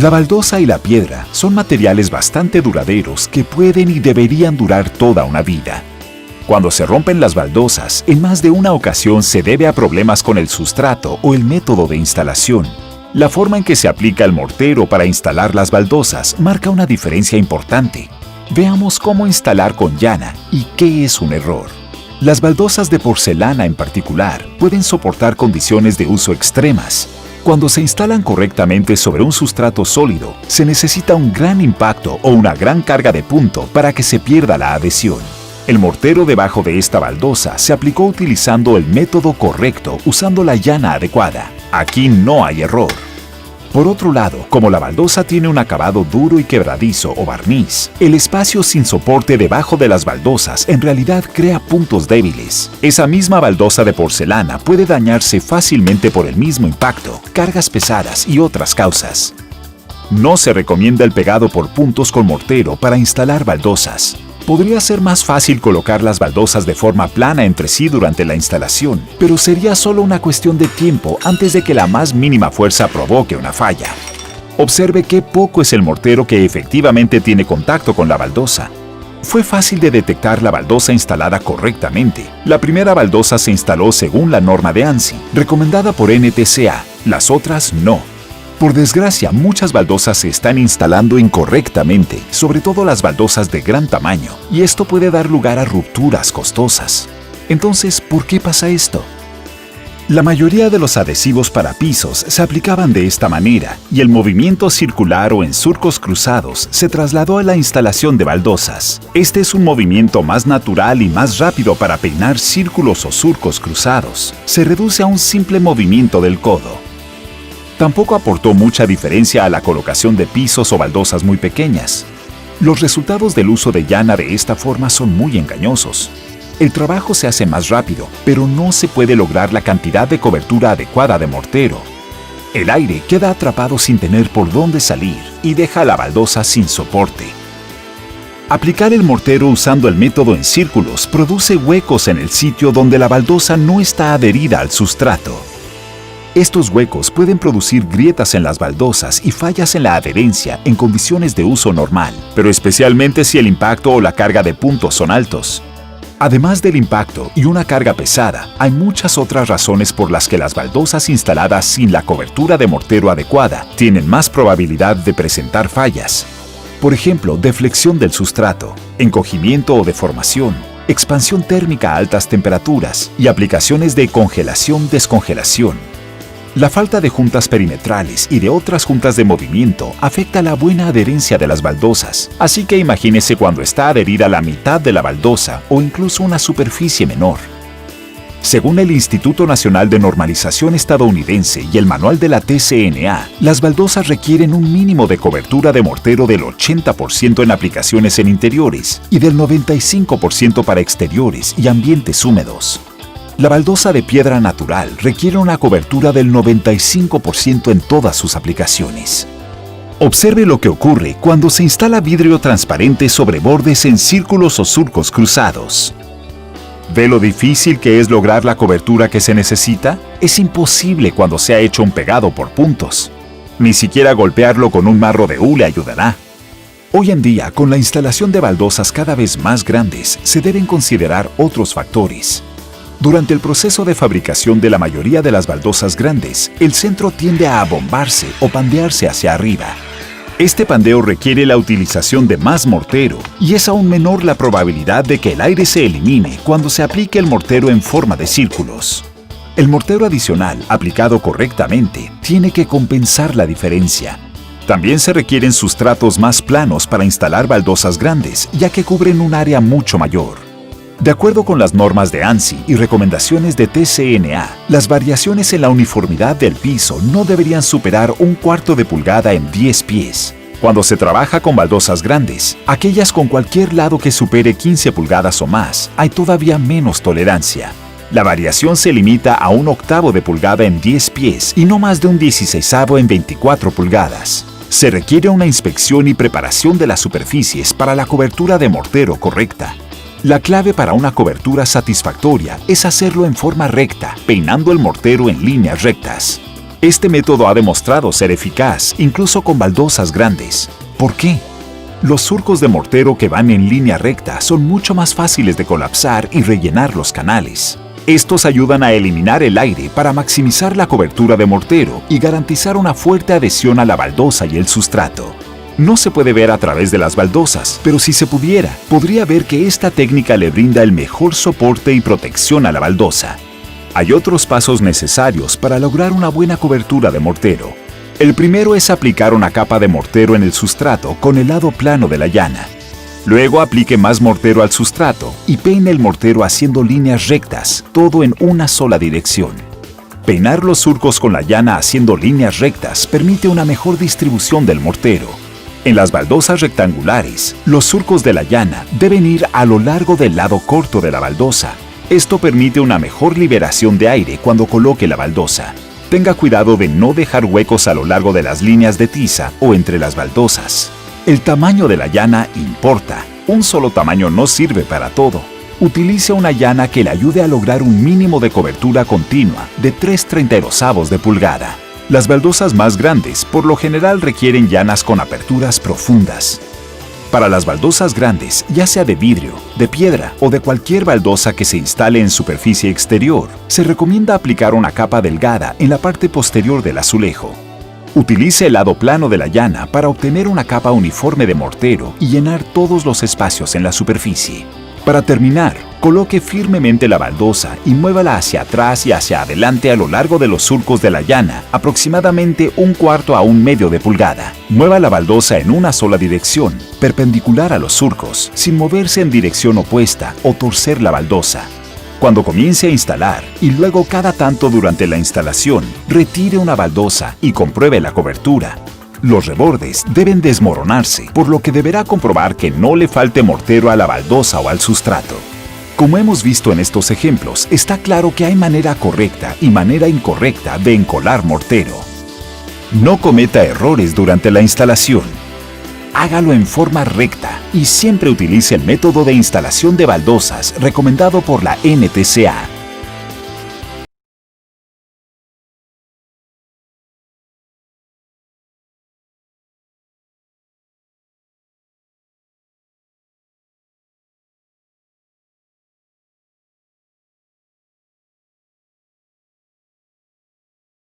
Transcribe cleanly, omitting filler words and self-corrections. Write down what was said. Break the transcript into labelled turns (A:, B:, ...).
A: La baldosa y la piedra son materiales bastante duraderos que pueden y deberían durar toda una vida. Cuando se rompen las baldosas, en más de una ocasión se debe a problemas con el sustrato o el método de instalación. La forma en que se aplica el mortero para instalar las baldosas marca una diferencia importante. Veamos cómo instalar con llana y qué es un error. Las baldosas de porcelana en particular pueden soportar condiciones de uso extremas. Cuando se instalan correctamente sobre un sustrato sólido, se necesita un gran impacto o una gran carga de punto para que se pierda la adhesión. El mortero debajo de esta baldosa se aplicó utilizando el método correcto, usando la llana adecuada. Aquí no hay error. Por otro lado, como la baldosa tiene un acabado duro y quebradizo o barniz, el espacio sin soporte debajo de las baldosas en realidad crea puntos débiles. Esa misma baldosa de porcelana puede dañarse fácilmente por el mismo impacto, cargas pesadas y otras causas. No se recomienda el pegado por puntos con mortero para instalar baldosas. Podría ser más fácil colocar las baldosas de forma plana entre sí durante la instalación, pero sería solo una cuestión de tiempo antes de que la más mínima fuerza provoque una falla. Observe qué poco es el mortero que efectivamente tiene contacto con la baldosa. Fue fácil de detectar la baldosa instalada correctamente. La primera baldosa se instaló según la norma de ANSI, recomendada por NTCA, las otras no. Por desgracia, muchas baldosas se están instalando incorrectamente, sobre todo las baldosas de gran tamaño, y esto puede dar lugar a rupturas costosas. Entonces, ¿por qué pasa esto? La mayoría de los adhesivos para pisos se aplicaban de esta manera, y el movimiento circular o en surcos cruzados se trasladó a la instalación de baldosas. Este es un movimiento más natural y más rápido para peinar círculos o surcos cruzados. Se reduce a un simple movimiento del codo. Tampoco aportó mucha diferencia a la colocación de pisos o baldosas muy pequeñas. Los resultados del uso de llana de esta forma son muy engañosos. El trabajo se hace más rápido, pero no se puede lograr la cantidad de cobertura adecuada de mortero. El aire queda atrapado sin tener por dónde salir y deja la baldosa sin soporte. Aplicar el mortero usando el método en círculos produce huecos en el sitio donde la baldosa no está adherida al sustrato. Estos huecos pueden producir grietas en las baldosas y fallas en la adherencia en condiciones de uso normal, pero especialmente si el impacto o la carga de puntos son altos. Además del impacto y una carga pesada, hay muchas otras razones por las que las baldosas instaladas sin la cobertura de mortero adecuada tienen más probabilidad de presentar fallas. Por ejemplo, deflexión del sustrato, encogimiento o deformación, expansión térmica a altas temperaturas y aplicaciones de congelación-descongelación. La falta de juntas perimetrales y de otras juntas de movimiento afecta la buena adherencia de las baldosas, así que imagínese cuando está adherida la mitad de la baldosa o incluso una superficie menor. Según el Instituto Nacional de Normalización estadounidense y el manual de la TCNA, las baldosas requieren un mínimo de cobertura de mortero del 80% en aplicaciones en interiores y del 95% para exteriores y ambientes húmedos. La baldosa de piedra natural requiere una cobertura del 95% en todas sus aplicaciones. Observe lo que ocurre cuando se instala vidrio transparente sobre bordes en círculos o surcos cruzados. ¿Ve lo difícil que es lograr la cobertura que se necesita? Es imposible cuando se ha hecho un pegado por puntos. Ni siquiera golpearlo con un marro de hule ayudará. Hoy en día, con la instalación de baldosas cada vez más grandes, se deben considerar otros factores. Durante el proceso de fabricación de la mayoría de las baldosas grandes, el centro tiende a abombarse o pandearse hacia arriba. Este pandeo requiere la utilización de más mortero y es aún menor la probabilidad de que el aire se elimine cuando se aplique el mortero en forma de círculos. El mortero adicional, aplicado correctamente, tiene que compensar la diferencia. También se requieren sustratos más planos para instalar baldosas grandes, ya que cubren un área mucho mayor. De acuerdo con las normas de ANSI y recomendaciones de TCNA, las variaciones en la uniformidad del piso no deberían superar 1/4 de pulgada en 10 pies. Cuando se trabaja con baldosas grandes, aquellas con cualquier lado que supere 15 pulgadas o más, hay todavía menos tolerancia. La variación se limita a 1/8 de pulgada en 10 pies y no más de 1/16 en 24 pulgadas. Se requiere una inspección y preparación de las superficies para la cobertura de mortero correcta. La clave para una cobertura satisfactoria es hacerlo en forma recta, peinando el mortero en líneas rectas. Este método ha demostrado ser eficaz, incluso con baldosas grandes. ¿Por qué? Los surcos de mortero que van en línea recta son mucho más fáciles de colapsar y rellenar los canales. Estos ayudan a eliminar el aire para maximizar la cobertura de mortero y garantizar una fuerte adhesión a la baldosa y el sustrato. No se puede ver a través de las baldosas, pero si se pudiera, podría ver que esta técnica le brinda el mejor soporte y protección a la baldosa. Hay otros pasos necesarios para lograr una buena cobertura de mortero. El primero es aplicar una capa de mortero en el sustrato con el lado plano de la llana. Luego aplique más mortero al sustrato y peine el mortero haciendo líneas rectas, todo en una sola dirección. Peinar los surcos con la llana haciendo líneas rectas permite una mejor distribución del mortero. En las baldosas rectangulares, los surcos de la llana deben ir a lo largo del lado corto de la baldosa. Esto permite una mejor liberación de aire cuando coloque la baldosa. Tenga cuidado de no dejar huecos a lo largo de las líneas de tiza o entre las baldosas. El tamaño de la llana importa. Un solo tamaño no sirve para todo. Utilice una llana que le ayude a lograr un mínimo de cobertura continua de 3/32 de pulgada. Las baldosas más grandes por lo general requieren llanas con aperturas profundas. Para las baldosas grandes, ya sea de vidrio, de piedra o de cualquier baldosa que se instale en superficie exterior, se recomienda aplicar una capa delgada en la parte posterior del azulejo. Utilice el lado plano de la llana para obtener una capa uniforme de mortero y llenar todos los espacios en la superficie. Para terminar, coloque firmemente la baldosa y muévala hacia atrás y hacia adelante a lo largo de los surcos de la llana, aproximadamente 1/4 a 1/2 de pulgada. Mueva la baldosa en una sola dirección, perpendicular a los surcos, sin moverse en dirección opuesta o torcer la baldosa. Cuando comience a instalar y luego cada tanto durante la instalación, retire una baldosa y compruebe la cobertura. Los rebordes deben desmoronarse, por lo que deberá comprobar que no le falte mortero a la baldosa o al sustrato. Como hemos visto en estos ejemplos, está claro que hay manera correcta y manera incorrecta de encolar mortero. No cometa errores durante la instalación. Hágalo en forma recta y siempre utilice el método de instalación de baldosas recomendado por la NTCA.